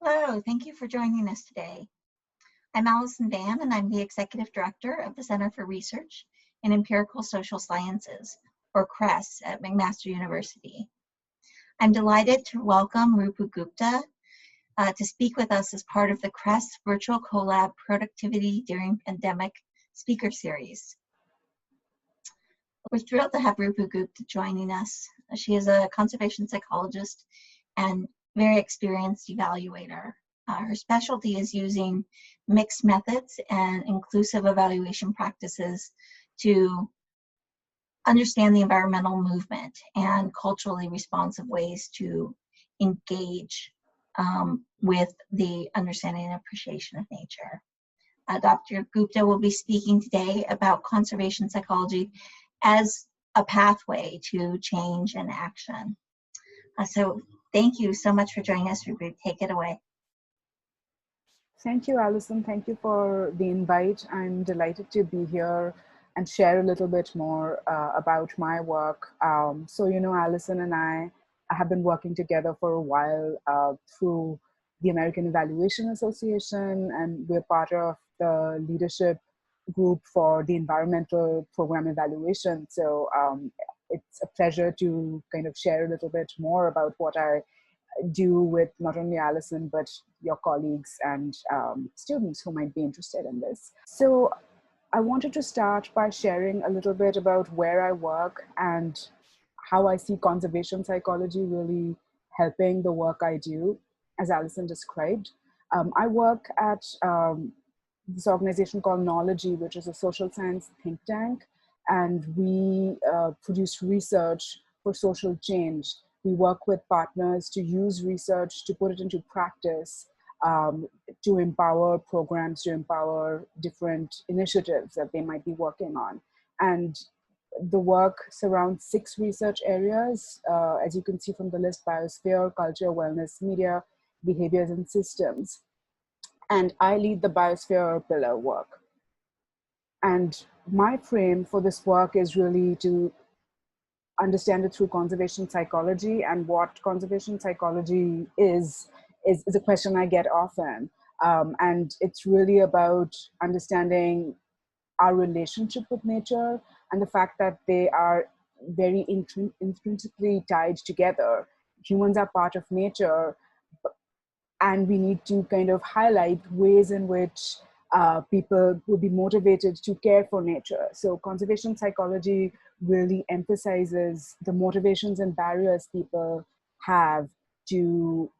Hello, thank you for joining us today. I'm Allison Van, and I'm the Executive Director of the Center for Research in Empirical Social Sciences, or CRESS, at McMaster University. I'm delighted to welcome Rupu Gupta to speak with us as part of the CRESS Virtual Collab Productivity During Pandemic speaker series. We're thrilled to have Rupu Gupta joining us. She is a conservation psychologist and very experienced evaluator. Her specialty is using mixed methods and inclusive evaluation practices to understand the environmental movement and culturally responsive ways to engage with the understanding and appreciation of nature. Dr. Gupta will be speaking today about conservation psychology as a pathway to change and action. So thank you so much for joining us, Rupu. Take it away. Thank you, Allison. Thank you for the invite. I'm delighted to be here and share a little bit more about my work. Allison and I have been working together for a while through the American Evaluation Association, and we're part of the leadership group for the environmental program evaluation. So it's a pleasure to kind of share a little bit more about what I do with not only Allison, but your colleagues and students who might be interested in this. So I wanted to start by sharing a little bit about where I work and how I see conservation psychology really helping the work I do, as Allison described. I work at this organization called Knology, which is a social science think tank, and we produce research for social change. We work with partners to use research to put it into practice, to empower programs, to empower different initiatives that they might be working on. And the work surrounds 6 research areas, as you can see from the list: biosphere, culture, wellness, media, behaviors, and systems. And I lead the biosphere pillar work. And my frame for this work is really to understand it through conservation psychology. And what conservation psychology is a question I get often. And it's really about understanding our relationship with nature and the fact that they are very intrinsically tied together. Humans are part of nature, and we need to kind of highlight ways in which people will be motivated to care for nature. So conservation psychology really emphasizes the motivations and barriers people have to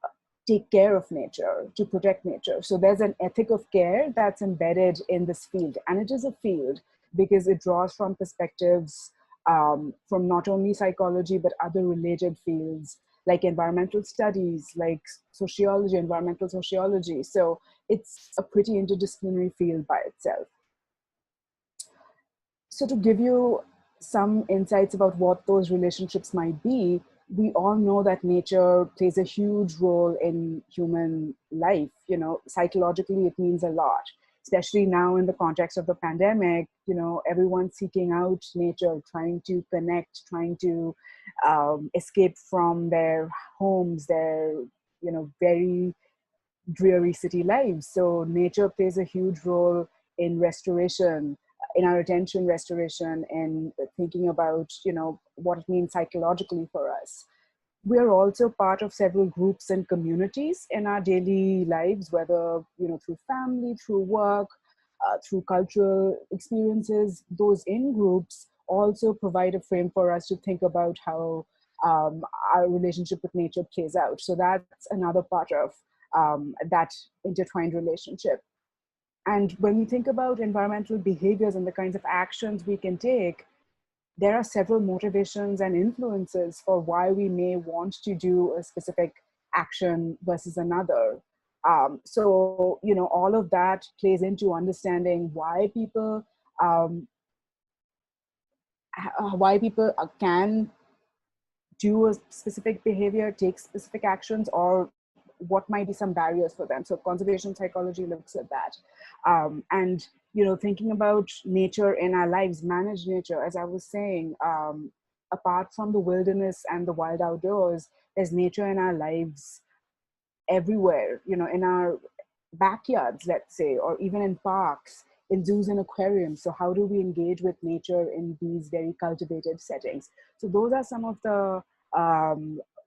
take care of nature, to protect nature. So there's an ethic of care that's embedded in this field. And it is a field because it draws from perspectives from not only psychology, but other related fields like environmental studies, like sociology, environmental sociology. So it's a pretty interdisciplinary field by itself. So to give you some insights about what those relationships might be, we all know that nature plays a huge role in human life. You know, psychologically, it means a lot, especially now in the context of the pandemic. You know, everyone's seeking out nature, trying to connect, trying to escape from their homes, their, very dreary city lives. So nature plays a huge role in restoration, in our attention restoration, and thinking about, what it means psychologically for us. We are also part of several groups and communities in our daily lives, whether, through family, through work, through cultural experiences. Those in groups also provide a frame for us to think about how our relationship with nature plays out. So that's another part of that intertwined relationship. And when we think about environmental behaviors and the kinds of actions we can take, there are several motivations and influences for why we may want to do a specific action versus another. So, all of that plays into understanding why people can do a specific behavior, take specific actions, or what might be some barriers for them. So conservation psychology looks at that. And, thinking about nature in our lives, manage nature, as I was saying, apart from the wilderness and the wild outdoors, there's nature in our lives everywhere, you know, in our backyards, let's say, or even in parks, in zoos and aquariums. So how do we engage with nature in these very cultivated settings? So those are some of the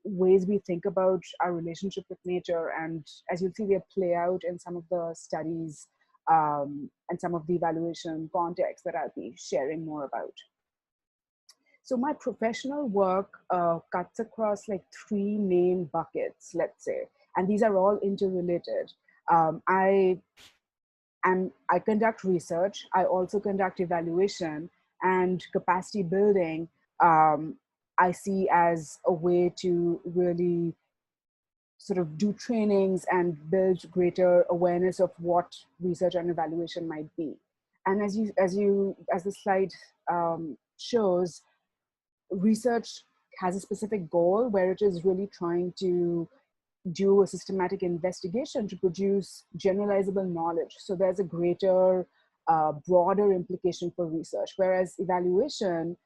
ways we think about our relationship with nature. And as you'll see, they play out in some of the studies and some of the evaluation contexts that I'll be sharing more about. So my professional work cuts across like three main buckets, let's say, and these are all interrelated. I conduct research. I also conduct evaluation, and capacity building I see as a way to really sort of do trainings and build greater awareness of what research and evaluation might be. And as the slide shows, research has a specific goal where it is really trying to do a systematic investigation to produce generalizable knowledge. So there's a greater, broader implication for research, whereas evaluation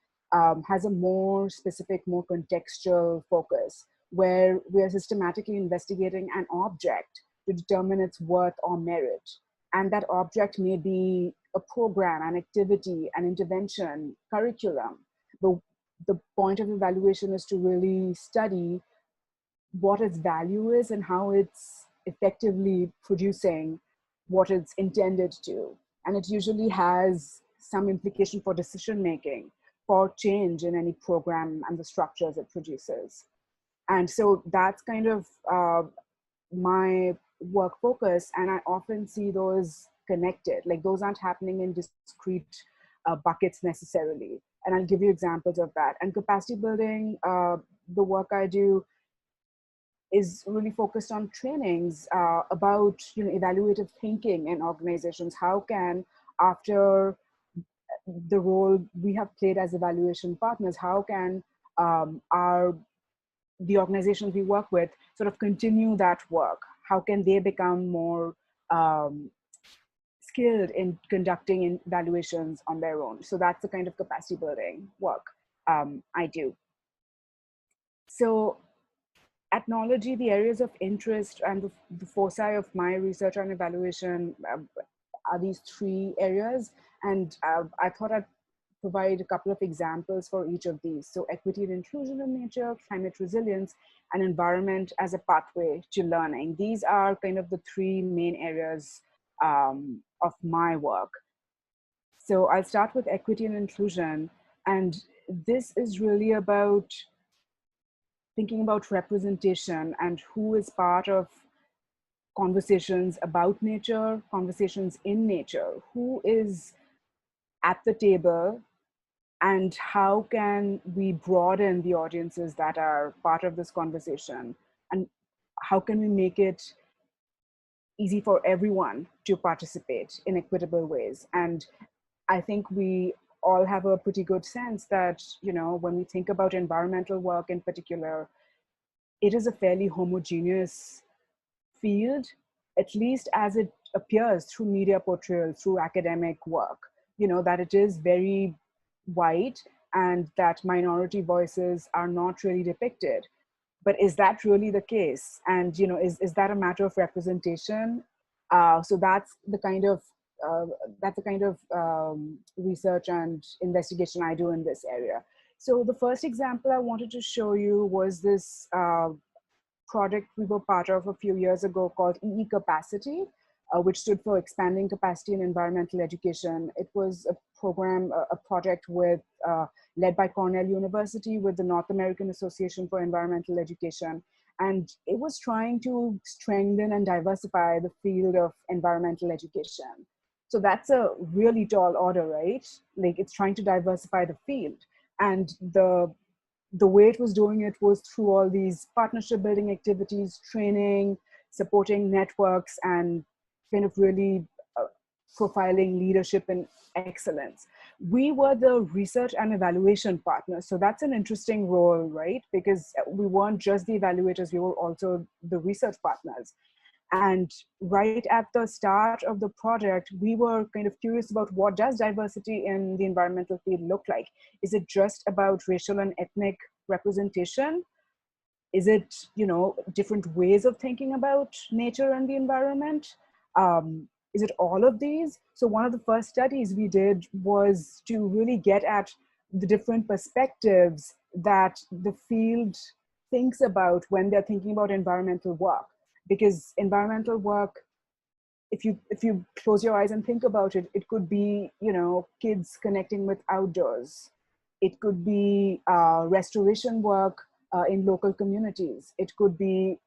has a more specific, more contextual focus, where we are systematically investigating an object to determine its worth or merit. And that object may be a program, an activity, an intervention, curriculum. The point of evaluation is to really study what its value is and how it's effectively producing what it's intended to. And it usually has some implication for decision making, for change in any program and the structures it produces. And so that's kind of my work focus. And I often see those connected, like those aren't happening in discrete buckets necessarily. And I'll give you examples of that. And capacity building, the work I do is really focused on trainings about, you know, evaluative thinking in organizations. How can, after the role we have played as evaluation partners, how can the organizations we work with sort of continue that work? How can they become more skilled in conducting evaluations on their own? So that's the kind of capacity building work I do. So at Knology, the areas of interest and the foci of my research and evaluation are these three areas. And I thought I'd provide a couple of examples for each of these. So equity and inclusion in nature, climate resilience, and environment as a pathway to learning. These are kind of the three main areas of my work. So I'll start with equity and inclusion. And this is really about thinking about representation and who is part of conversations about nature, conversations in nature, who is at the table, and how can we broaden the audiences that are part of this conversation, and how can we make it easy for everyone to participate in equitable ways. And I think we all have a pretty good sense that, you know, when we think about environmental work in particular, it is a fairly homogeneous field, at least as it appears through media portrayal, through academic work, you know, that it is very white and that minority voices are not really depicted. But is that really the case? And, you know, is that a matter of representation? So that's the kind of research and investigation I do in this area. So the first example I wanted to show you was this project we were part of a few years ago called EECapacity, which stood for Expanding Capacity in Environmental Education. It was a program, a project led by Cornell University with the North American Association for Environmental Education. And it was trying to strengthen and diversify the field of environmental education. So that's a really tall order, right? Like, it's trying to diversify the field. And the way it was doing it was through all these partnership building activities, training, supporting networks, and kind of really profiling leadership and excellence. We were the research and evaluation partners. So that's an interesting role, right? Because we weren't just the evaluators, we were also the research partners. And right at the start of the project, we were kind of curious about what does diversity in the environmental field look like? Is it just about racial and ethnic representation? Is it, different ways of thinking about nature and the environment? Is it all of these? So one of the first studies we did was to really get at the different perspectives that the field thinks about when they're thinking about environmental work. Because environmental work, if you close your eyes and think about it, it could be, kids connecting with outdoors. It could be restoration work in local communities. It could be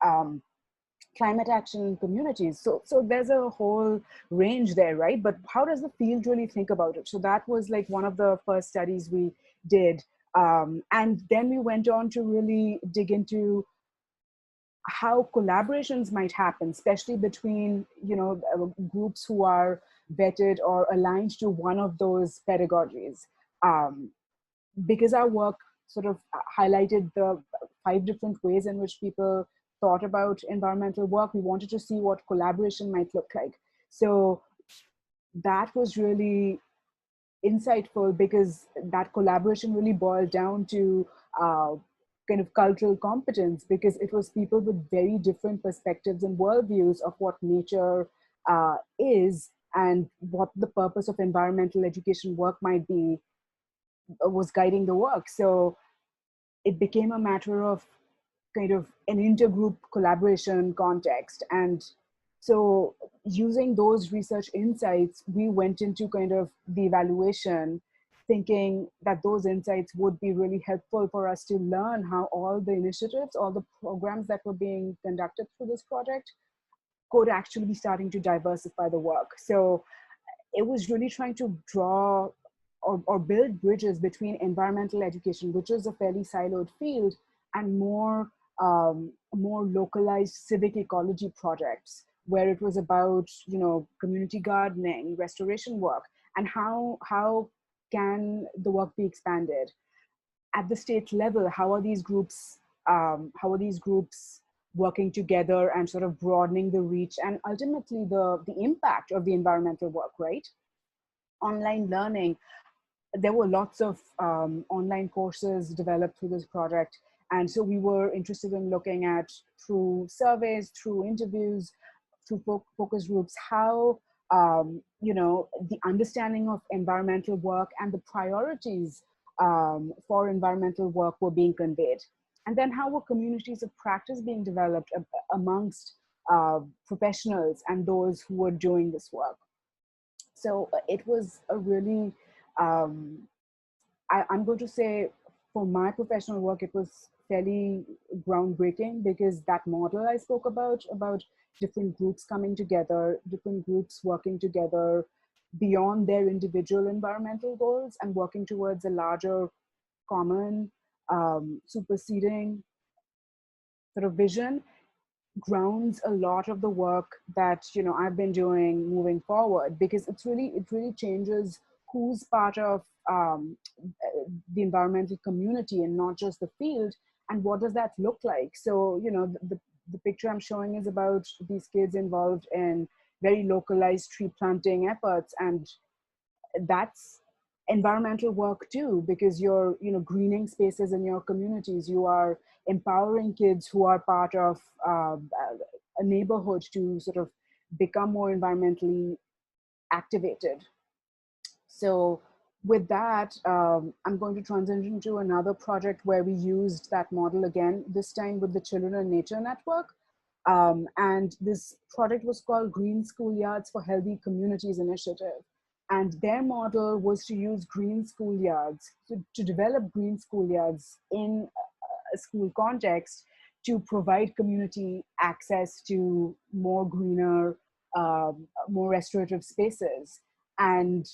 climate action in communities. So there's a whole range there, right? But how does the field really think about it? So that was like one of the first studies we did. And then we went on to really dig into how collaborations might happen, especially between, groups who are vetted or aligned to one of those pedagogies. Um, because our work sort of highlighted the 5 different ways in which people thought about environmental work, we wanted to see what collaboration might look like. So that was really insightful, because that collaboration really boiled down to kind of cultural competence, because it was people with very different perspectives and worldviews of what nature is and what the purpose of environmental education work might be, was guiding the work. So it became a matter of kind of an intergroup collaboration context. And so using those research insights, we went into kind of the evaluation, thinking that those insights would be really helpful for us to learn how all the initiatives, all the programs that were being conducted through this project could actually be starting to diversify the work. So it was really trying to draw or build bridges between environmental education, which is a fairly siloed field, and more localized civic ecology projects, where it was about, community gardening, restoration work, and how can the work be expanded at the state level. How are these groups working together and sort of broadening the reach and ultimately the impact of the environmental work, right? Online learning. There were lots of online courses developed through this project. And so we were interested in looking at, through surveys, through interviews, through focus groups, how, the understanding of environmental work and the priorities for environmental work were being conveyed. And then how were communities of practice being developed amongst professionals and those who were doing this work. So it was a really, I'm going to say, for my professional work, it was fairly groundbreaking, because that model I spoke about different groups coming together, different groups working together beyond their individual environmental goals and working towards a larger common superseding sort of vision, grounds a lot of the work that I've been doing moving forward, because it really changes who's part of the environmental community and not just the field, and what does that look like. So the picture I'm showing is about these kids involved in very localized tree planting efforts, and that's environmental work too, because you're greening spaces in your communities. You are empowering kids who are part of a neighborhood to sort of become more environmentally activated. So with that, I'm going to transition to another project where we used that model again, this time with the Children and Nature Network. And this project was called Green Schoolyards for Healthy Communities Initiative. And their model was to use green schoolyards, to develop green schoolyards in a school context, to provide community access to more greener, more restorative spaces. And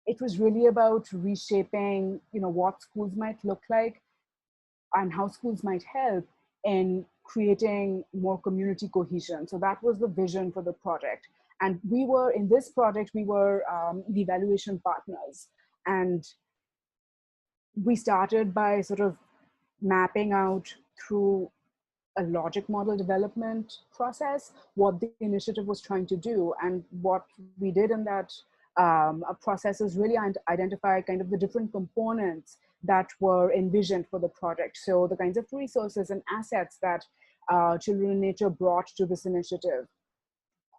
it was really about reshaping, what schools might look like and how schools might help in creating more community cohesion. So that was the vision for the project. And we were, in this project, we were the evaluation partners. And we started by sort of mapping out through a logic model development process what the initiative was trying to do. And what we did in that processes really identify kind of the different components that were envisioned for the project. So the kinds of resources and assets that Children in Nature brought to this initiative,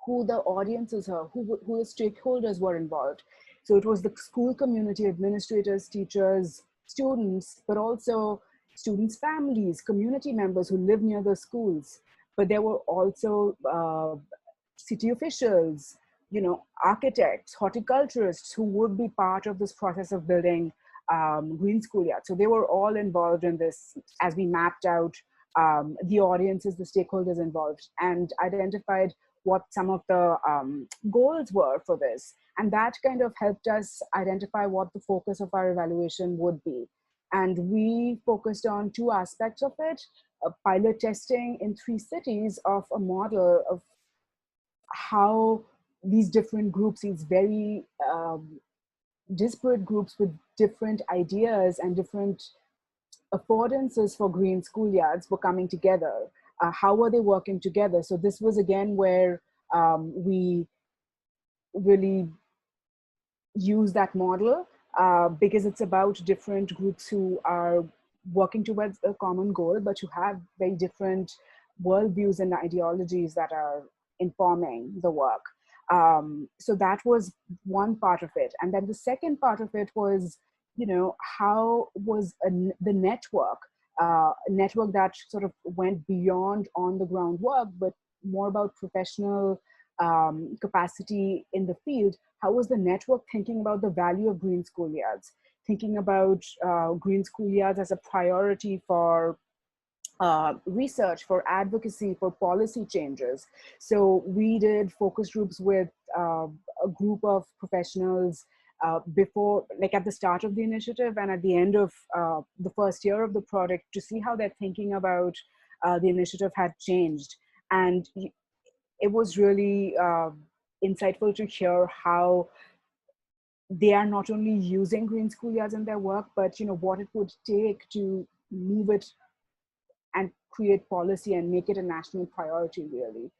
who the audiences are, who the stakeholders were involved. So it was the school community, administrators, teachers, students, but also students' families, community members who live near the schools. But there were also city officials, architects, horticulturists who would be part of this process of building green schoolyards. So they were all involved in this as we mapped out the audiences, the stakeholders involved, and identified what some of the goals were for this. And that kind of helped us identify what the focus of our evaluation would be. And we focused on two aspects of it, pilot testing in 3 cities of a model of how these different groups, these very disparate groups with different ideas and different affordances for green schoolyards were coming together. How were they working together? So this was again where we really use that model because it's about different groups who are working towards a common goal, but who have very different worldviews and ideologies that are informing the work. So that was one part of it. And then the second part of it was, how was the network that sort of went beyond on the ground work, but more about professional capacity in the field. How was the network thinking about the value of green schoolyards, thinking about green schoolyards as a priority for research, for advocacy, for policy changes? So we did focus groups with a group of professionals before, like at the start of the initiative and at the end of the first year of the project, to see how their thinking about the initiative had changed. And it was really insightful to hear how they are not only using green schoolyards in their work, but what it would take to move it and create policy and make it a national priority, really.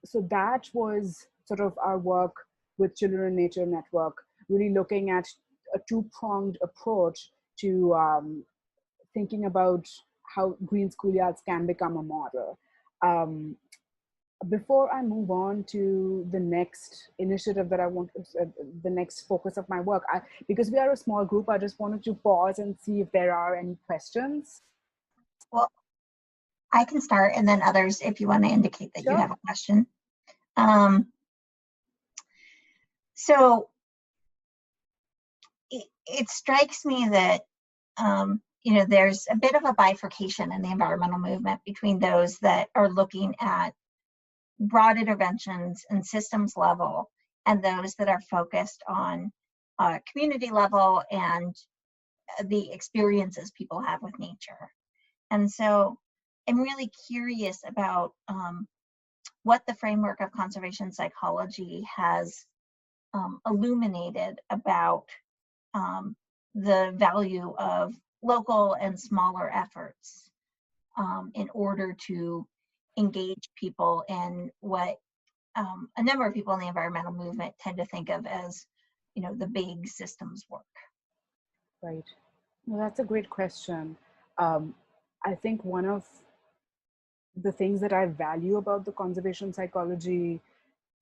So that was sort of our work with Children in Nature Network, really looking at a two-pronged approach to thinking about how green schoolyards can become a model. Before I move on to the next initiative that I want, the next focus of my work, because we are a small group, I just wanted to pause and see if there are any questions. Well, I can start, and then others, if you want to indicate that Sure. you have a question. So it strikes me that there's a bit of a bifurcation in the environmental movement between those that are looking at broad interventions and systems level, and those that are focused on community level and the experiences people have with nature. And so I'm really curious about what the framework of conservation psychology has illuminated about the value of local and smaller efforts in order to engage people in what a number of people in the environmental movement tend to think of as, the big systems work. Right. Well, that's a great question. I think one of the things that I value about the conservation psychology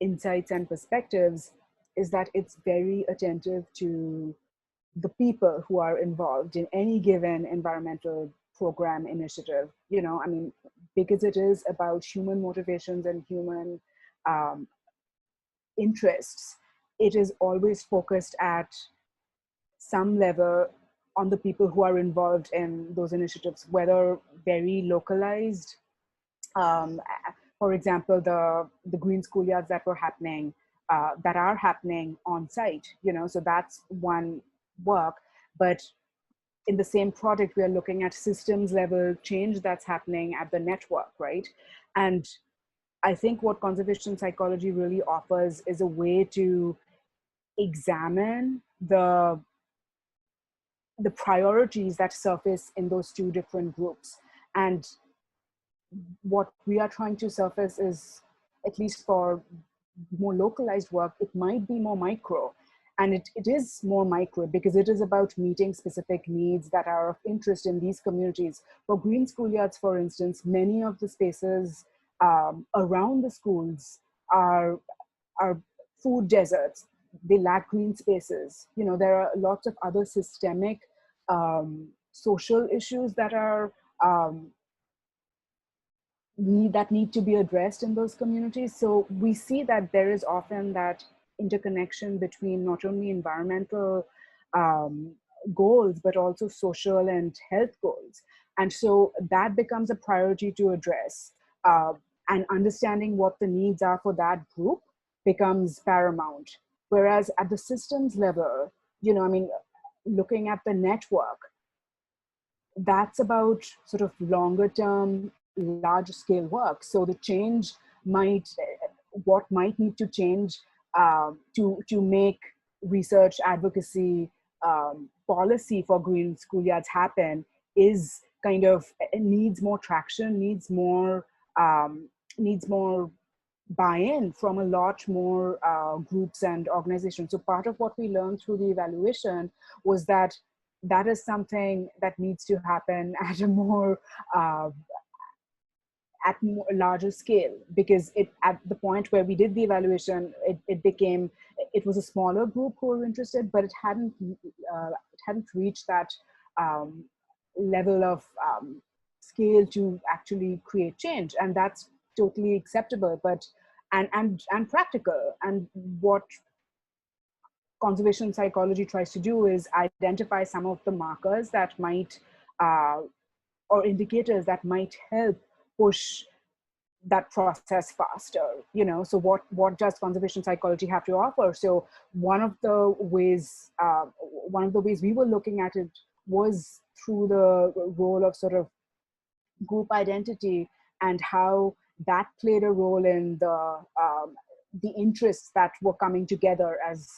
insights and perspectives is that it's very attentive to the people who are involved in any given environmental program initiative, because it is about human motivations and human interests. It is always focused at some level on the people who are involved in those initiatives, whether very localized. For example, the green schoolyards that are happening on site, so that's one work. But in the same project, we are looking at systems level change that's happening at the network, right? And I think what conservation psychology really offers is a way to examine the priorities that surface in those two different groups. And what we are trying to surface is, at least for more localized work, it might be more micro. And it is more micro because it is about meeting specific needs that are of interest in these communities. For green schoolyards, for instance, many of the spaces around the schools are food deserts. They lack green spaces. You know, there are lots of other systemic social issues that are that need to be addressed in those communities. So we see that there is often that interconnection between not only environmental goals, but also social and health goals. And so that becomes a priority to address. And understanding what the needs are for that group becomes paramount. Whereas at the systems level, you know, I mean, looking at the network, that's about sort of longer term, large scale work. So the change might, what might need to change to make research, advocacy, policy for green schoolyards happen is kind of, it needs more traction, needs more buy-in from a lot more groups and organizations. So part of what we learned through the evaluation was that that is something that needs to happen at a more larger scale, because it, at the point where we did the evaluation, it was a smaller group who were interested, but it hadn't reached that level of scale to actually create change, and that's totally acceptable, but and practical. And what conservation psychology tries to do is identify some of the markers that might or indicators that might help push that process faster. You know, so what does conservation psychology have to offer? So one of the ways we were looking at it was through the role of sort of group identity and how that played a role in the interests that were coming together as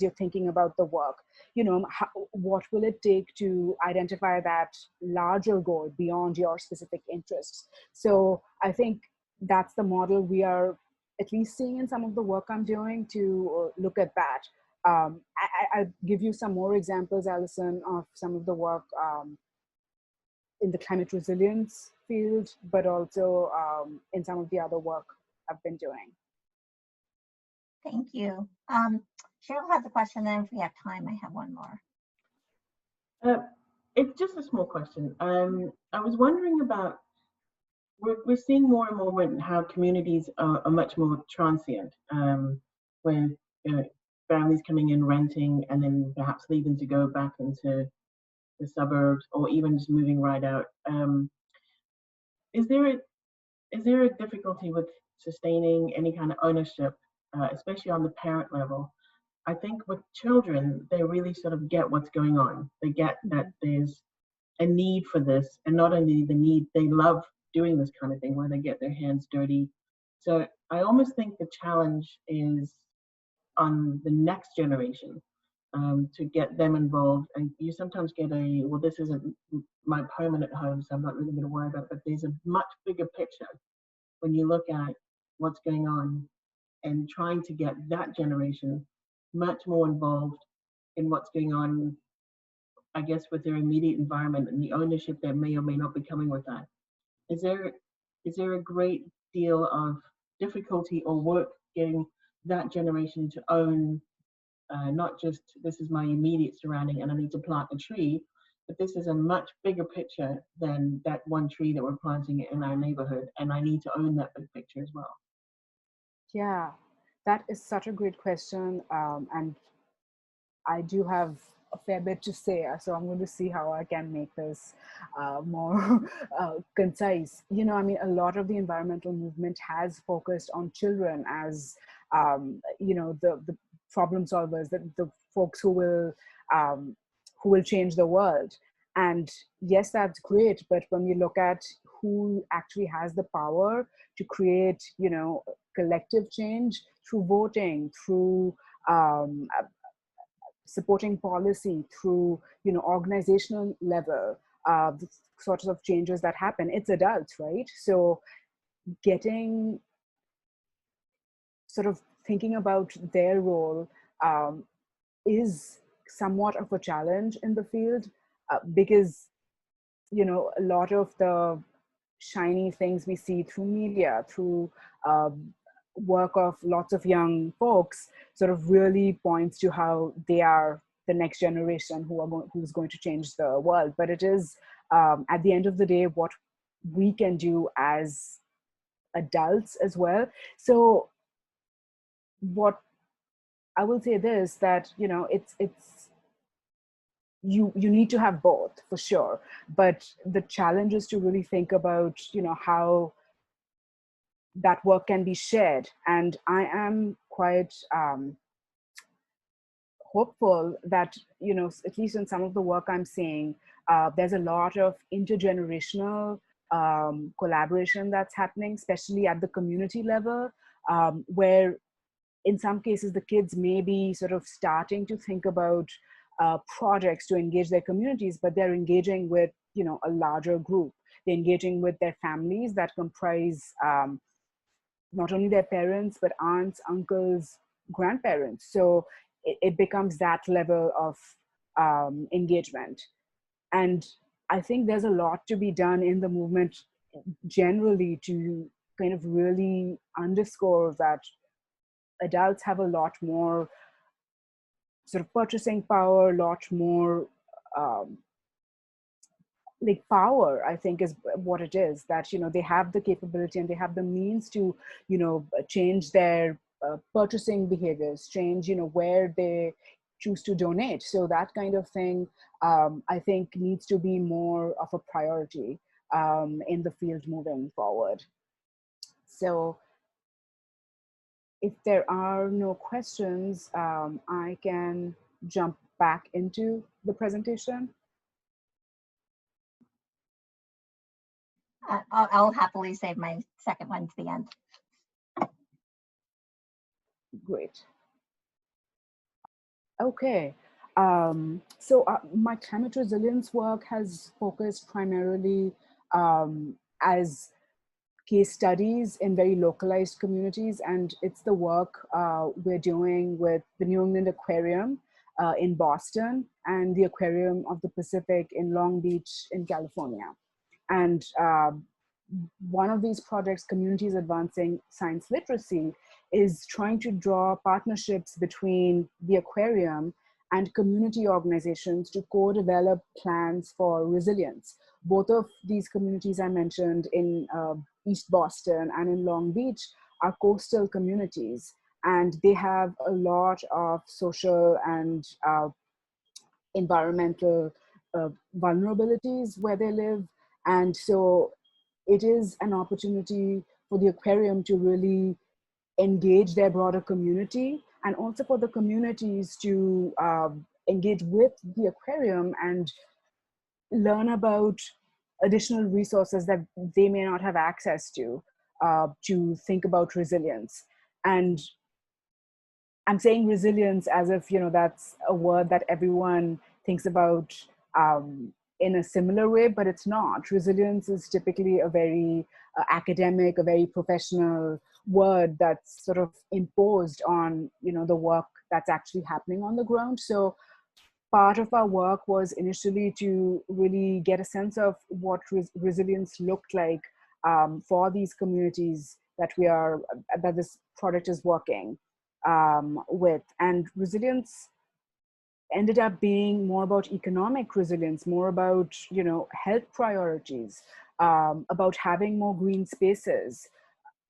you're thinking about the work. You know, what will it take to identify that larger goal beyond your specific interests? So I think that's the model we are at least seeing in some of the work I'm doing to look at that. I'll give you some more examples, Alison, of some of the work in the climate resilience field, but also in some of the other work I've been doing. Thank you. Cheryl has a question, then if we have time, I have one more. It's just a small question. I was wondering about, we're seeing more and more how communities are much more transient, where families coming in renting and then perhaps leaving to go back into the suburbs, or even just moving right out. Is there a difficulty with sustaining any kind of ownership, especially on the parent level? I think with children, they really sort of get what's going on. They get that there's a need for this, and not only the need, they love doing this kind of thing where they get their hands dirty. So I almost think the challenge is on the next generation, to get them involved. And you sometimes get well, this isn't my permanent home, so I'm not really going to worry about it, but there's a much bigger picture when you look at what's going on and trying to get that generation much more involved in what's going on, I guess, with their immediate environment and the ownership that may or may not be coming with that. Is there a great deal of difficulty or work getting that generation to own not just this is my immediate surrounding and I need to plant a tree, but this is a much bigger picture than that one tree that we're planting in our neighborhood, and I need to own that big picture as well? Yeah, that is such a great question, and I do have a fair bit to say, so I'm going to see how I can make this more concise. You know, I mean, a lot of the environmental movement has focused on children as, you know, the problem solvers, the folks who will change the world. And yes, that's great, but when we look at who actually has the power to create, you know, collective change through voting, through supporting policy, through, you know, organizational level, the sorts of changes that happen, it's adults, right? So getting sort of thinking about their role is somewhat of a challenge in the field, because a lot of the shiny things we see through media, through work of lots of young folks, sort of really points to how they are the next generation who's going to change the world. But it is, at the end of the day, what we can do as adults as well. So what I will say this, that it's you need to have both for sure, but the challenge is to really think about how that work can be shared. And I am quite hopeful that at least in some of the work I'm seeing, there's a lot of intergenerational collaboration that's happening, especially at the community level, where in some cases the kids may be sort of starting to think about projects to engage their communities, but they're engaging with a larger group. They're engaging with their families that comprise not only their parents, but aunts, uncles, grandparents. So it becomes that level of engagement. And I think there's a lot to be done in the movement generally to kind of really underscore that adults have a lot more sort of purchasing power, a lot more like power, I think, is what it is, that they have the capability and they have the means to change their purchasing behaviors, change where they choose to donate. So that kind of thing, I think, needs to be more of a priority in the field moving forward. So if there are no questions, I can jump back into the presentation. I'll happily save my second one to the end. Great. Okay. So my climate resilience work has focused primarily as case studies in very localized communities, and it's the work we're doing with the New England Aquarium in Boston and the Aquarium of the Pacific in Long Beach in California. And one of these projects, Communities Advancing Science Literacy, is trying to draw partnerships between the aquarium and community organizations to co-develop plans for resilience. Both of these communities I mentioned in East Boston and in Long Beach are coastal communities, and they have a lot of social and environmental vulnerabilities where they live. And so it is an opportunity for the aquarium to really engage their broader community, and also for the communities to engage with the aquarium and learn about additional resources that they may not have access to think about resilience. And I'm saying resilience as if, that's a word that everyone thinks about in a similar way, but it's not. Resilience is typically a very academic, a very professional word that's sort of imposed on, the work that's actually happening on the ground. So part of our work was initially to really get a sense of what resilience looked like for these communities that this project is working with. And resilience ended up being more about economic resilience, more about health priorities, about having more green spaces,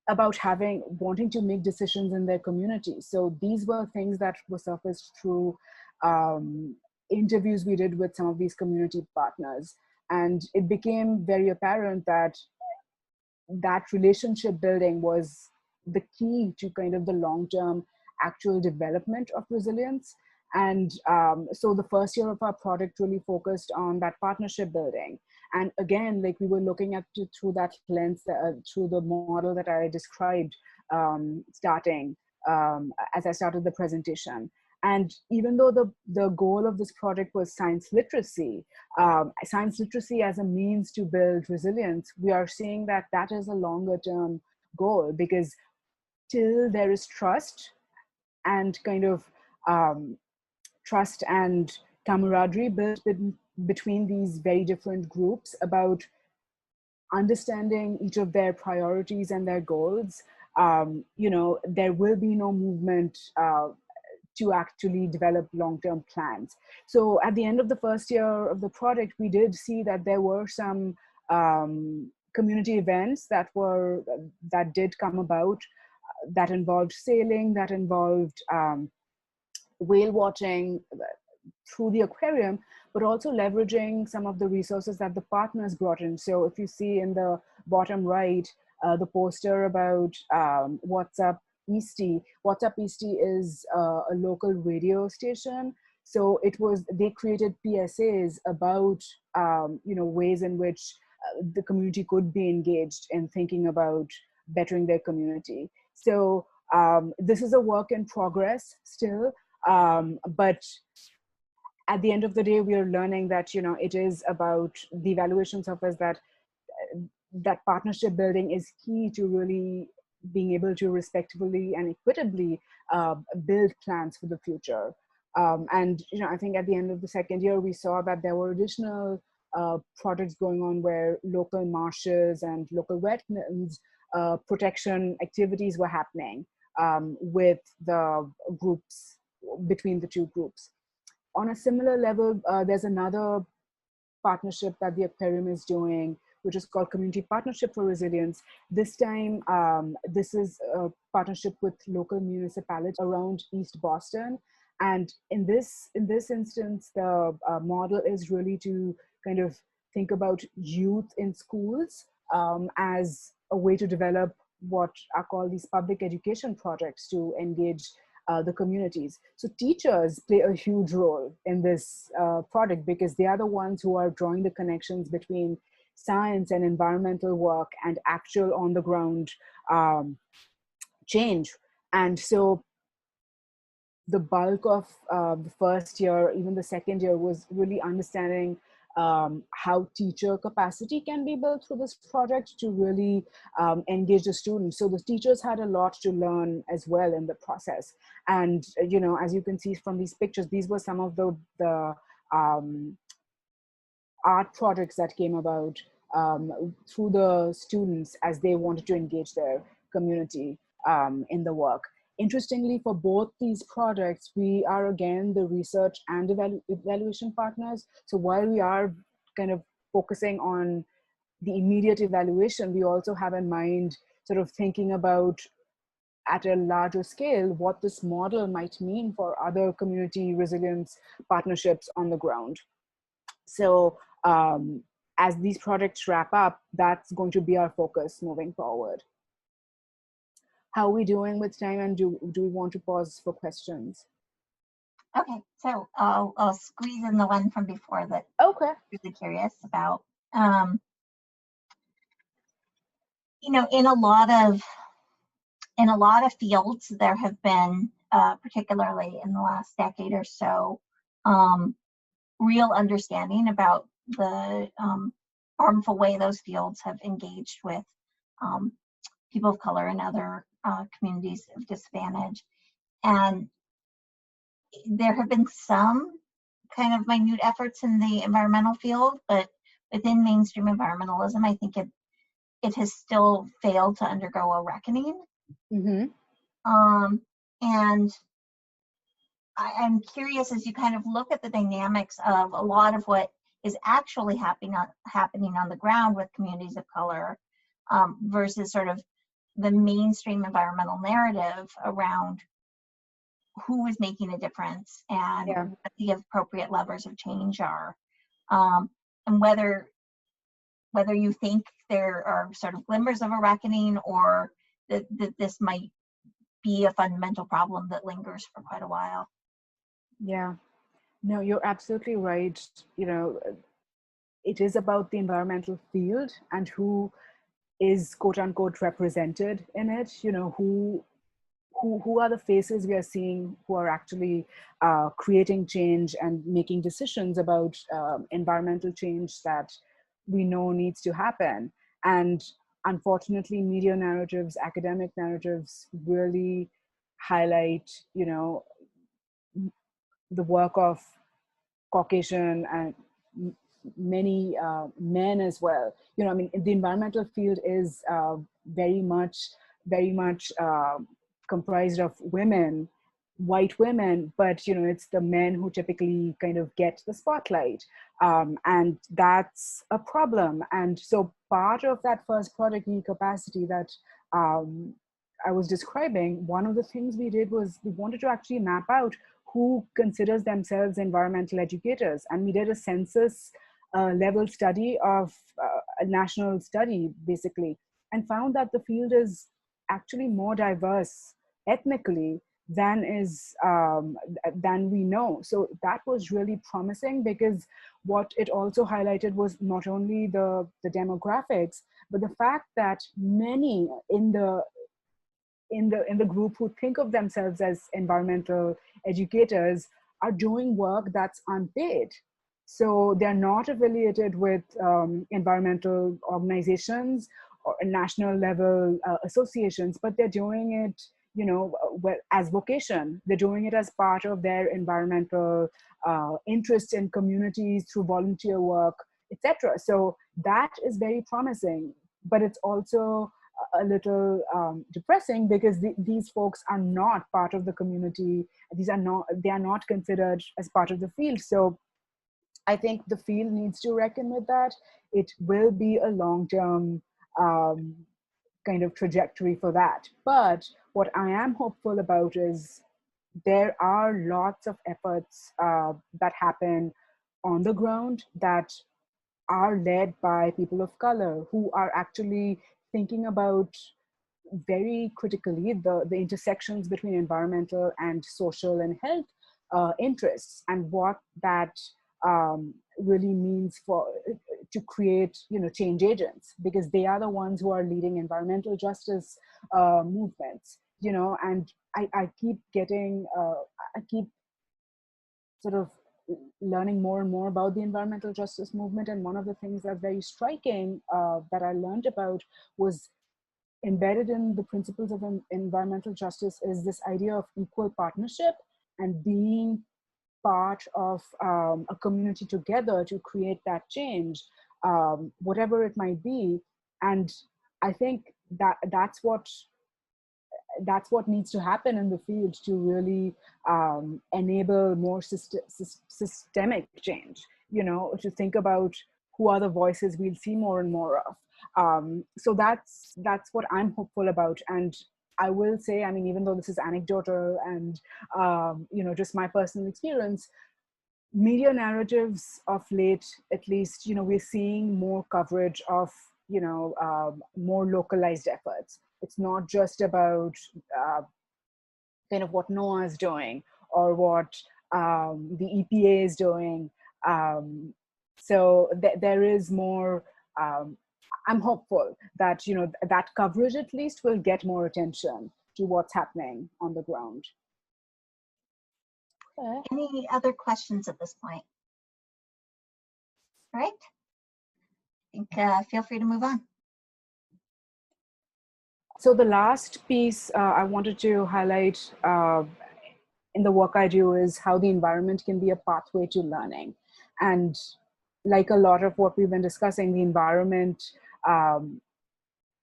about wanting to make decisions in their community. So these were things that were surfaced through interviews we did with some of these community partners. And it became very apparent that relationship building was the key to kind of the long-term actual development of resilience. And so the first year of our project really focused on that partnership building. And again, like we were looking at it through that lens, through the model that I described starting as I started the presentation. And even though the goal of this project was science literacy as a means to build resilience, we are seeing that that is a longer term goal, because still there is trust and kind of trust and camaraderie built between these very different groups about understanding each of their priorities and their goals. There will be no movement to actually develop long-term plans. So at the end of the first year of the project, we did see that there were some community events that did come about, that involved sailing, that involved whale watching through the aquarium, but also leveraging some of the resources that the partners brought in. So if you see in the bottom right, the poster about What's Up Eastie. What's Up Eastie is a local radio station. So they created PSAs about ways in which the community could be engaged in thinking about bettering their community. So this is a work in progress still, but at the end of the day, we are learning that it is about the evaluation surface, that partnership building is key to really being able to respectfully and equitably build plans for the future. And I think at the end of the second year, we saw that there were additional projects going on where local marshes and local wetlands protection activities were happening with the groups, between the two groups. On a similar level, there's another partnership that the aquarium is doing, which is called Community Partnership for Resilience. This time, this is a partnership with local municipalities around East Boston. And in this instance, the model is really to kind of think about youth in schools as a way to develop what are called these public education projects to engage the communities. So teachers play a huge role in this project because they are the ones who are drawing the connections between science and environmental work and actual on the ground change. And so the bulk of the first year, even the second year, was really understanding how teacher capacity can be built through this project to really engage the students. So the teachers had a lot to learn as well in the process. And, as you can see from these pictures, these were some of the art projects that came about through the students as they wanted to engage their community in the work. Interestingly, for both these projects, we are again the research and evaluation partners. So while we are kind of focusing on the immediate evaluation, we also have in mind sort of thinking about at a larger scale what this model might mean for other community resilience partnerships on the ground. So as these projects wrap up, that's going to be our focus moving forward. How are we doing with time, and do we want to pause for questions? Okay, so I'll squeeze in the one from before that okay. I'm really curious about. In a lot of fields, there have been, particularly in the last decade or so, real understanding about the harmful way those fields have engaged with people of color and other communities of disadvantage. And there have been some kind of minute efforts in the environmental field, but within mainstream environmentalism, I think it has still failed to undergo a reckoning. Mm-hmm. And I'm curious, as you kind of look at the dynamics of a lot of what is actually happening on the ground with communities of color versus sort of the mainstream environmental narrative around who is making a difference and what the appropriate levers of change are, and whether you think there are sort of glimmers of a reckoning, or that this might be a fundamental problem that lingers for quite a while. Yeah, no, you're absolutely right. It is about the environmental field and who is quote unquote represented in it. Who are the faces we are seeing who are actually creating change and making decisions about environmental change that we know needs to happen. And unfortunately, media narratives, academic narratives really highlight, the work of Caucasian and many men as well. I mean, the environmental field is very much comprised of women, white women, but it's the men who typically kind of get the spotlight, and that's a problem. And so part of that first project, EPA-Capacity, that I was describing, one of the things we did was we wanted to actually map out who considers themselves environmental educators. And we did a census level study of a national study, basically, and found that the field is actually more diverse ethnically than we know. So that was really promising, because what it also highlighted was not only the demographics, but the fact that many in the group who think of themselves as environmental educators are doing work that's unpaid. So they're not affiliated with environmental organizations or national level associations, but they're doing it, as vocation. They're doing it as part of their environmental interest in communities through volunteer work, etc. So that is very promising, but it's also a little depressing, because these folks are not part of the community. They are not considered as part of the field. So I think the field needs to reckon with that. It will be a long-term kind of trajectory for that. But what I am hopeful about is there are lots of efforts that happen on the ground that are led by people of color who are actually thinking about very critically the intersections between environmental and social and health interests, and what that really means to create change agents, because they are the ones who are leading environmental justice movements. And I keep getting I keep sort of learning more and more about the environmental justice movement, and one of the things that's very striking that I learned about was embedded in the principles of environmental justice is this idea of equal partnership and being part of a community together to create that change, whatever it might be. And I think that that's what needs to happen in the field to really enable more systemic change, to think about who are the voices we'll see more and more of. So that's what I'm hopeful about. And I will say, I mean, even though this is anecdotal and, just my personal experience, media narratives of late, at least, we're seeing more coverage of, more localized efforts. It's not just about kind of what NOAA is doing or what the EPA is doing. So there is more. I'm hopeful that that coverage at least will get more attention to what's happening on the ground. Okay. Any other questions at this point? All right. I think feel free to move on. So the last piece I wanted to highlight in the work I do is how the environment can be a pathway to learning. And like a lot of what we've been discussing, the environment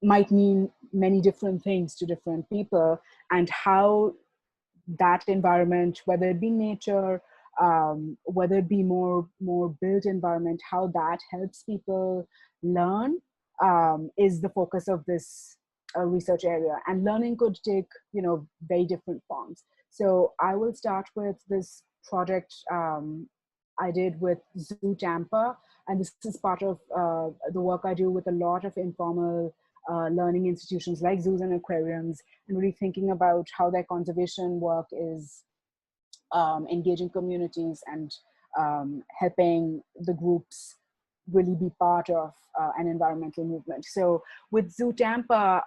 might mean many different things to different people, and how that environment, whether it be nature, whether it be more built environment, how that helps people learn is the focus of this research area. And learning could take very different forms. So I will start with this project I did with Zoo Tampa, and this is part of the work I do with a lot of informal learning institutions like zoos and aquariums, and really thinking about how their conservation work is engaging communities and helping the groups really be part of an environmental movement. So with Zoo Tampa,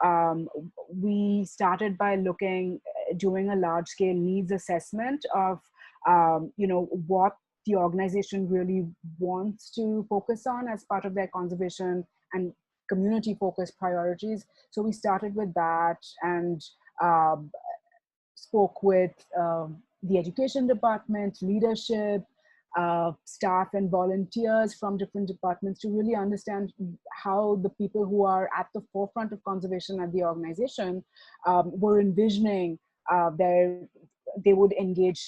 we started by doing a large-scale needs assessment of what the organization really wants to focus on as part of their conservation and community-focused priorities. So we started with that and spoke with the education department, leadership, staff and volunteers from different departments to really understand how the people who are at the forefront of conservation at the organization were envisioning they would engage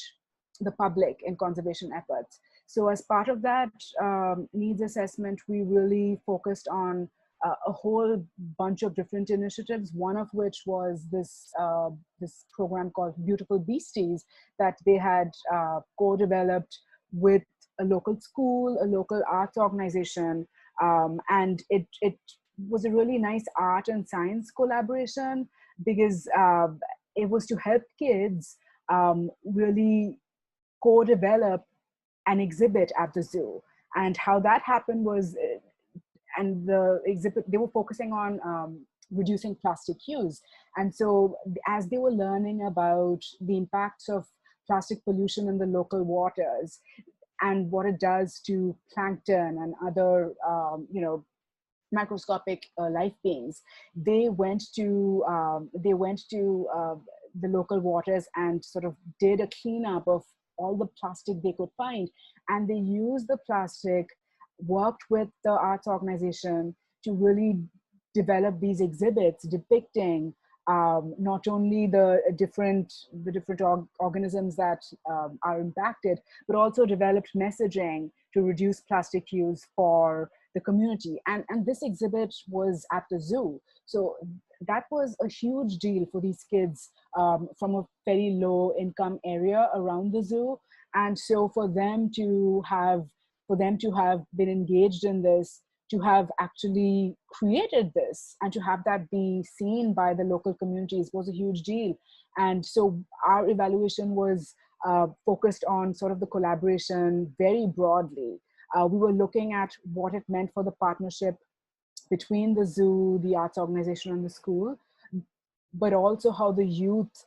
the public in conservation efforts. So as part of that needs assessment, we really focused on a whole bunch of different initiatives, one of which was this program called Beautiful Beasties that they had co-developed with a local school, a local arts organization, and it was a really nice art and science collaboration because it was to help kids really co-develop an exhibit at the zoo. And how that happened was, and the exhibit, they were focusing on reducing plastic use. And so as they were learning about the impacts of plastic pollution in the local waters and what it does to plankton and other, microscopic life beings, they went to the local waters and sort of did a cleanup of all the plastic they could find, and they used the plastic, worked with the arts organization to really develop these exhibits depicting not only the different organisms that are impacted, but also developed messaging to reduce plastic use for the community. And this exhibit was at the zoo. So that was a huge deal for these kids from a very low income area around the zoo. And so for them to have been engaged in this, to have actually created this and to have that be seen by the local communities was a huge deal. And so our evaluation was focused on sort of the collaboration very broadly. We were looking at what it meant for the partnership between the zoo, the arts organization, and the school, but also how the youth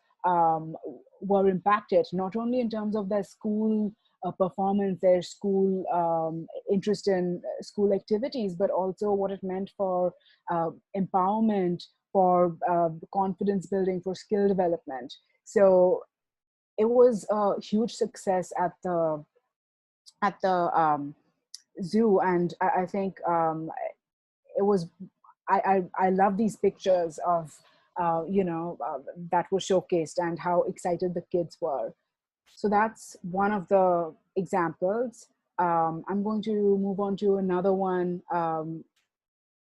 were impacted, not only in terms of their school performance, their school interest in school activities, but also what it meant for empowerment, for confidence building, for skill development. So it was a huge success at the zoo, and I think it was. I love these pictures of that were showcased and how excited the kids were. So that's one of the examples. I'm going to move on to another one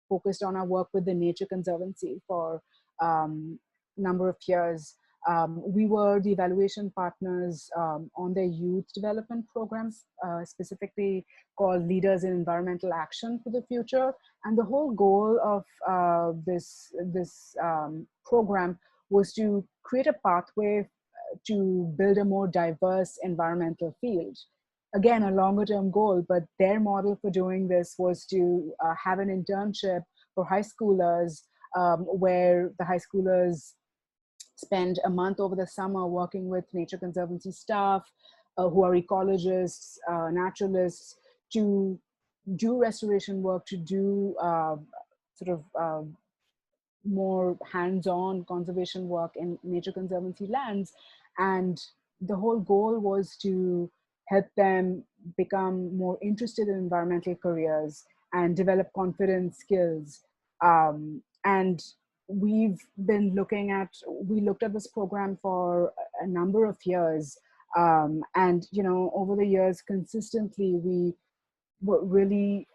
focused on our work with the Nature Conservancy for a number of years. We were the evaluation partners on their youth development programs, specifically called Leaders in Environmental Action for the Future. And the whole goal of this program was to create a pathway to build a more diverse environmental field. Again, a longer term goal, but their model for doing this was to have an internship for high schoolers where the high schoolers spend a month over the summer working with Nature Conservancy staff who are ecologists, naturalists, to do restoration work, to do more hands-on conservation work in Nature Conservancy lands. And the whole goal was to help them become more interested in environmental careers and develop confidence skills. And we looked at this program for a number of years. And, over the years, consistently, we were really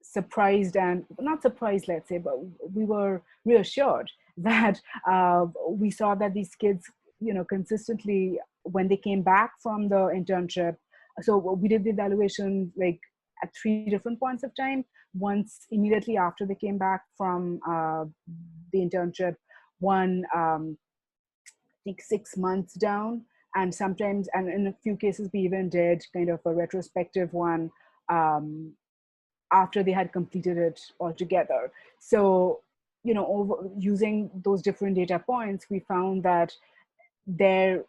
surprised, and not surprised, let's say, but we were reassured that we saw that these kids, consistently, when they came back from the internship, so we did the evaluation like at 3 different points of time. Once immediately after they came back from the internship, one I think 6 months down, and sometimes, and in a few cases, we even did kind of a retrospective one after they had completed it altogether. So, using those different data points, we found that their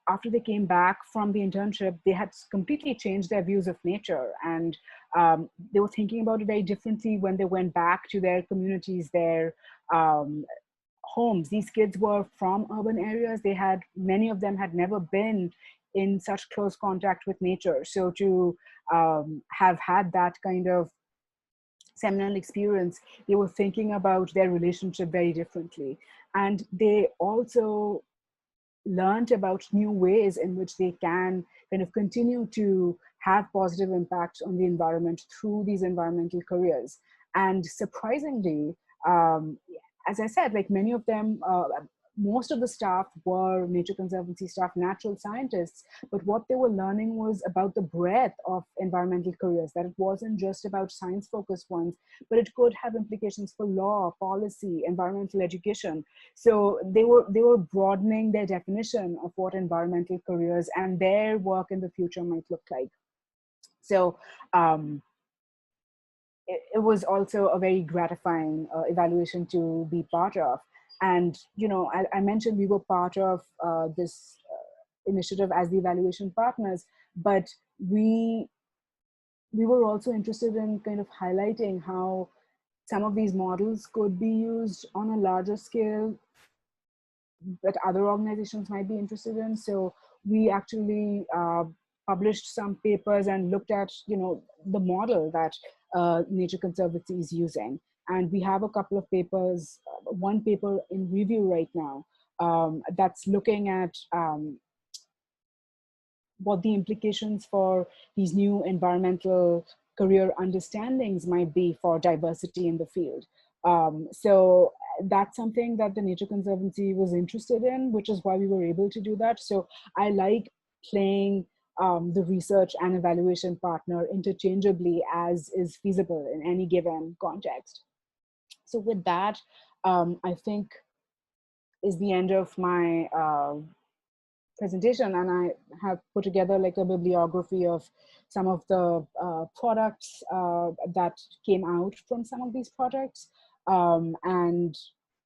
after they came back from the internship, they had completely changed their views of nature, and they were thinking about it very differently when they went back to their communities, their homes. These kids were from urban areas. Many of them had never been in such close contact with nature. So to have had that kind of seminal experience, they were thinking about their relationship very differently. And they also learned about new ways in which they can kind of continue to have positive impacts on the environment through these environmental careers. And surprisingly, as I said, like many of them, most of the staff were Nature Conservancy staff, natural scientists, but what they were learning was about the breadth of environmental careers, that it wasn't just about science-focused ones, but it could have implications for law, policy, environmental education. So they were broadening their definition of what environmental careers and their work in the future might look like. So it was also a very gratifying evaluation to be part of. And, you know, I mentioned we were part of this initiative as the evaluation partners, but we were also interested in kind of highlighting how some of these models could be used on a larger scale that other organizations might be interested in. So we actually published some papers and looked at, you know, the model that Nature Conservancy is using. And we have a couple of papers, one paper in review right now that's looking at what the implications for these new environmental career understandings might be for diversity in the field. So that's something that the Nature Conservancy was interested in, which is why we were able to do that. So I like playing the research and evaluation partner interchangeably as is feasible in any given context. So with that, I think is the end of my presentation, and I have put together like a bibliography of some of the products that came out from some of these projects. And,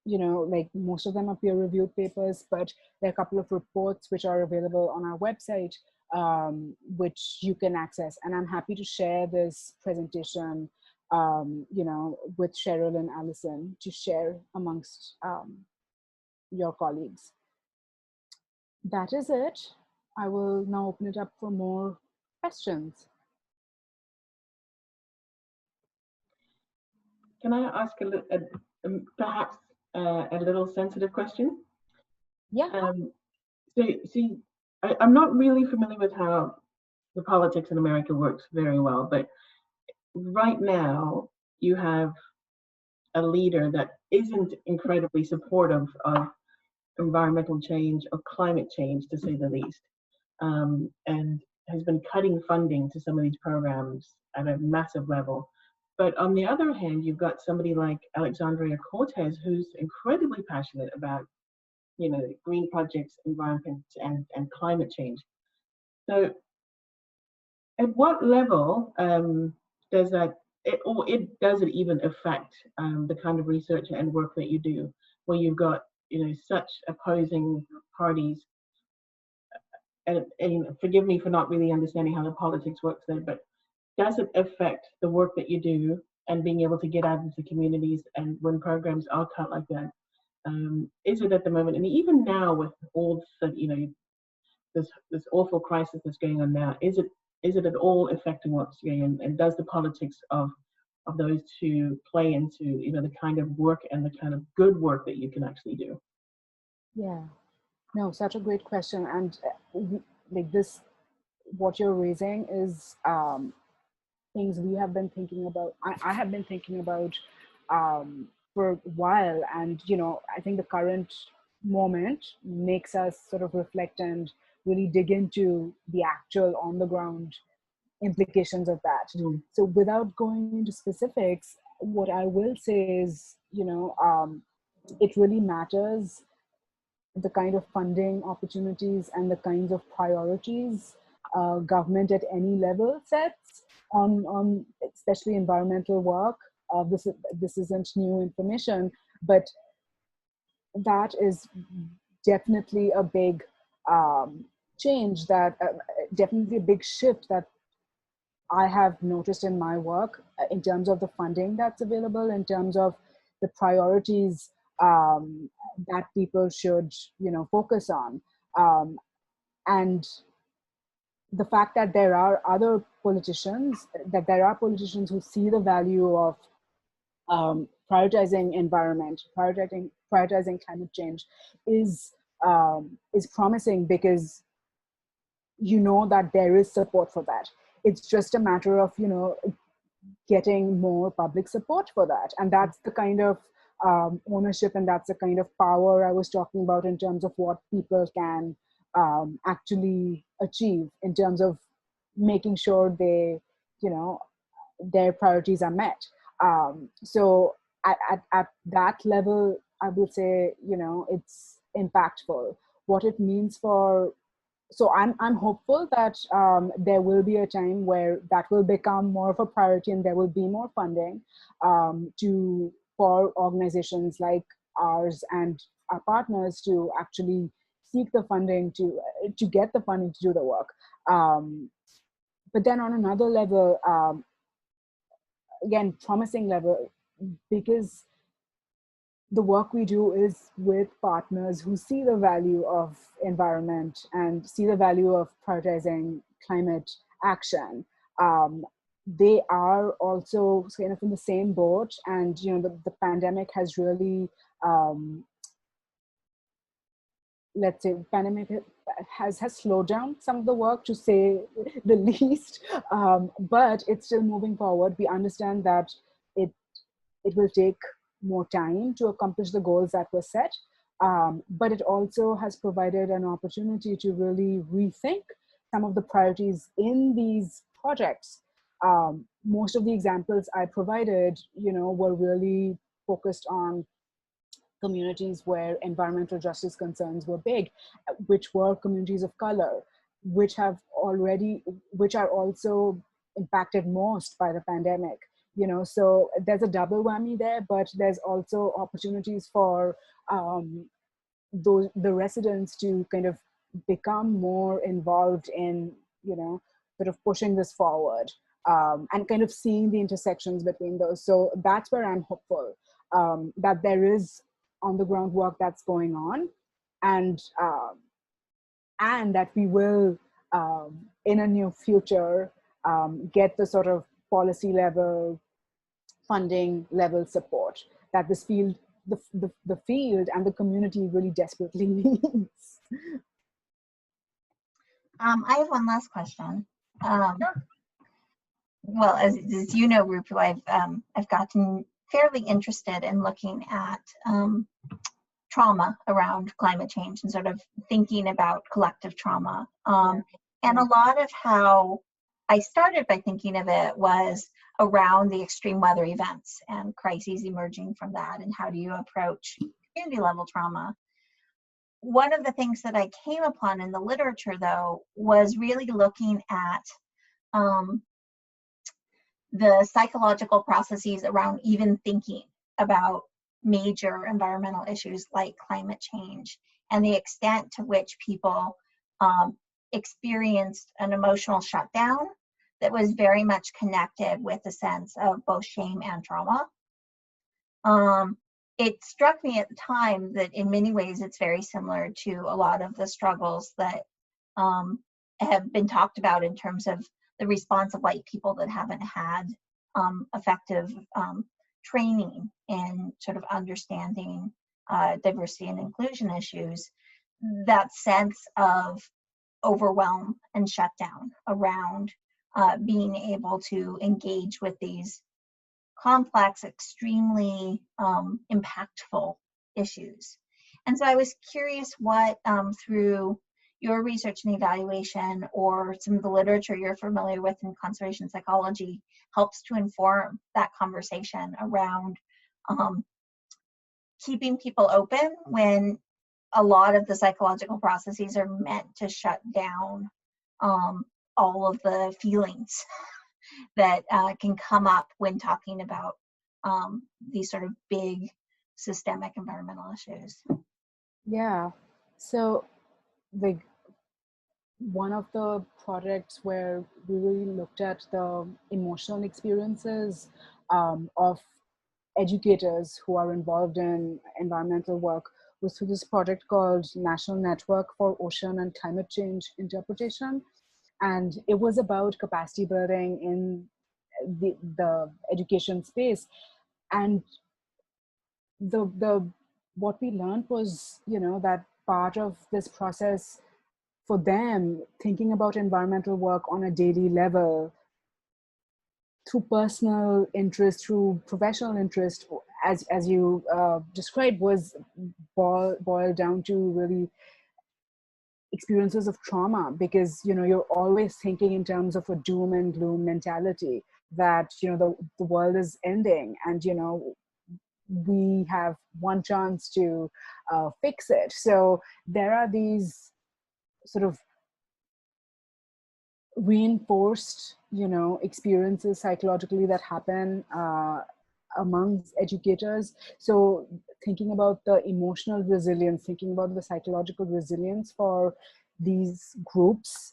you know, like most of them are peer-reviewed papers, but there are a couple of reports which are available on our website, which you can access. And I'm happy to share this presentation, you know, with Cheryl and Allison to share amongst your colleagues. That is it. I will now open it up for more questions. Can I ask perhaps a little sensitive question? Yeah. I'm not really familiar with how the politics in America works very well, but right now you have a leader that isn't incredibly supportive of environmental change or climate change, to say the least, and has been cutting funding to some of these programs at a massive level. But on the other hand, you've got somebody like Alexandria Cortez, who's incredibly passionate about, you know, green projects, environment, and climate change. So at what level does that, does it even affect the kind of research and work that you do, where you've got, you know, such opposing parties? And forgive me for not really understanding how the politics works there, but does it affect the work that you do and being able to get out into communities and when programs are cut like that? Is it at the moment, and even now with all the, you know, this awful crisis that's going on now, is it at all affecting what's going on, and does the politics of those two play into, you know, the kind of work and the kind of good work that you can actually do? Yeah, no, such a great question. And like this, what you're raising is things we have been thinking about. I have been thinking about for a while, and, you know, I think the current moment makes us sort of reflect and really dig into the actual on the ground implications of that. So without going into specifics, what I will say is, you know, it really matters the kind of funding opportunities and the kinds of priorities government at any level sets on especially environmental work. This isn't new information, but that is definitely a big change that definitely a big shift that I have noticed in my work in terms of the funding that's available, in terms of the priorities that people should, focus on. And the fact that there are other politicians, that there are politicians who see the value of prioritizing environment, prioritizing climate change is promising, because that there is support for that. It's just a matter of getting more public support for that, and that's the kind of ownership, and that's the kind of power I was talking about in terms of what people can actually achieve in terms of making sure they, their priorities are met. So at that level, I would say, it's impactful. What it means for, so I'm hopeful that there will be a time where that will become more of a priority, and there will be more funding for organizations like ours and our partners to actually seek the funding to get the funding to do the work. But then on another level, again, promising level, because the work we do is with partners who see the value of environment and see the value of prioritizing climate action. They are also kind of in the same boat, and the pandemic has really, let's say, pandemic has slowed down some of the work, to say the least, but it's still moving forward. We understand that it will take more time to accomplish the goals that were set, but it also has provided an opportunity to really rethink some of the priorities in these projects. Most of the examples I provided, were really focused on communities where environmental justice concerns were big, which were communities of color, which are also impacted most by the pandemic. So there's a double whammy there, but there's also opportunities for the residents to kind of become more involved in, sort of pushing this forward, and kind of seeing the intersections between those. So that's where I'm hopeful that there is on the ground work that's going on, and that we will, in a near future, get the sort of policy level, funding level support that this field, the field and the community really desperately needs. I have one last question. Well, as you know, Rupu, I've gotten fairly interested in looking at trauma around climate change and sort of thinking about collective trauma. And a lot of how I started by thinking of it was around the extreme weather events and crises emerging from that, and how do you approach community level trauma. One of the things that I came upon in the literature, though, was really looking at the psychological processes around even thinking about major environmental issues like climate change, and the extent to which people experienced an emotional shutdown that was very much connected with a sense of both shame and trauma. It struck me at the time that in many ways it's very similar to a lot of the struggles that have been talked about in terms of the response of white people that haven't had effective training in sort of understanding diversity and inclusion issues. That sense of overwhelm and shutdown around being able to engage with these complex, extremely impactful issues. And so I was curious what, through your research and evaluation, or some of the literature you're familiar with in conservation psychology, helps to inform that conversation around keeping people open when a lot of the psychological processes are meant to shut down all of the feelings that can come up when talking about these sort of big systemic environmental issues. Yeah, so one of the projects where we really looked at the emotional experiences of educators who are involved in environmental work was through this project called National Network for Ocean and Climate Change Interpretation. And it was about capacity building in the education space. And the what we learned was, that part of this process for them, thinking about environmental work on a daily level through personal interest, through professional interest, as you described, was boiled down to really experiences of trauma, because you're always thinking in terms of a doom and gloom mentality that the world is ending, and we have one chance to fix it. So there are these sort of reinforced experiences psychologically that happen amongst educators. So thinking about the emotional resilience, thinking about the psychological resilience for these groups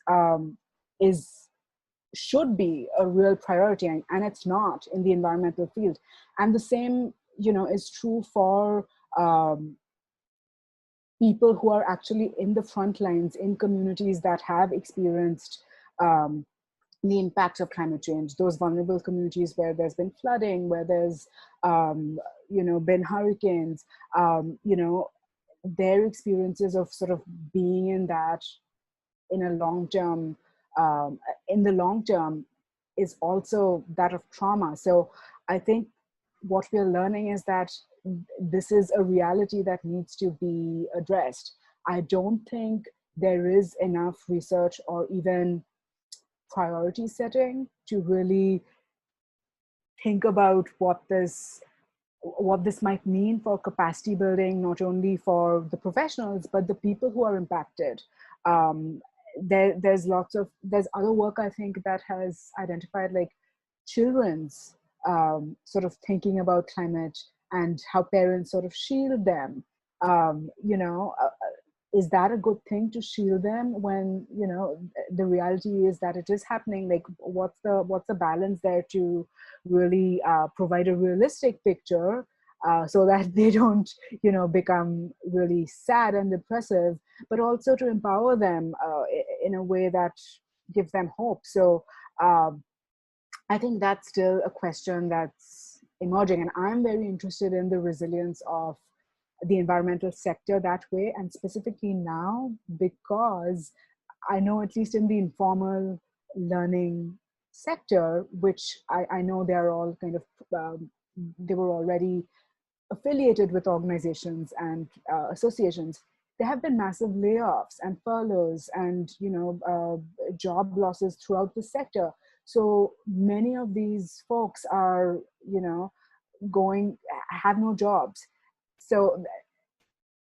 should be a real priority, and it's not in the environmental field. And the same is true for people who are actually in the front lines in communities that have experienced the impacts of climate change, those vulnerable communities where there's been flooding, where there's been hurricanes, their experiences of sort of being in that in a long term, in the long term, is also that of trauma. So I think what we're learning is that this is a reality that needs to be addressed. I don't think there is enough research or even priority setting to really think about what this might mean for capacity building, not only for the professionals, but the people who are impacted. There's other work, I think, that has identified like children's sort of thinking about climate and how parents sort of shield them. Is that a good thing to shield them when the reality is that it is happening? Like, what's the balance there to really provide a realistic picture so that they don't become really sad and depressive, but also to empower them in a way that gives them hope. So I think that's still a question that's emerging, and I'm very interested in the resilience of the environmental sector that way, and specifically now because I know, at least in the informal learning sector, which I know they're all kind of they were already affiliated with organizations and associations, there have been massive layoffs and furloughs and job losses throughout the sector. So many of these folks are have no jobs. So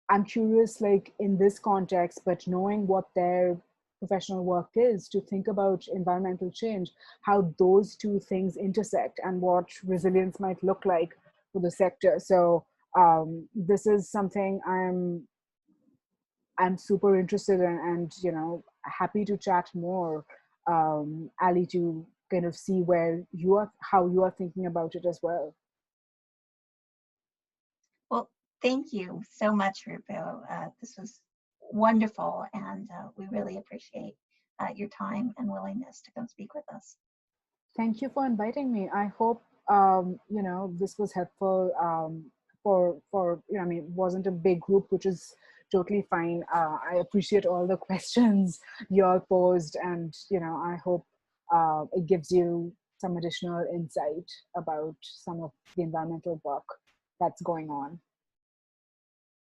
I'm curious, like in this context, but knowing what their professional work is, to think about environmental change, how those two things intersect and what resilience might look like for the sector. So this is something I'm super interested in, and happy to chat more, Ali, to kind of see how you are thinking about it as well. Well, thank you so much, Rupu. This was wonderful, and we really appreciate your time and willingness to come speak with us. Thank you for inviting me. I hope this was helpful for I mean, it wasn't a big group, which is totally fine. I appreciate all the questions you all posed, and I hope it gives you some additional insight about some of the environmental work that's going on.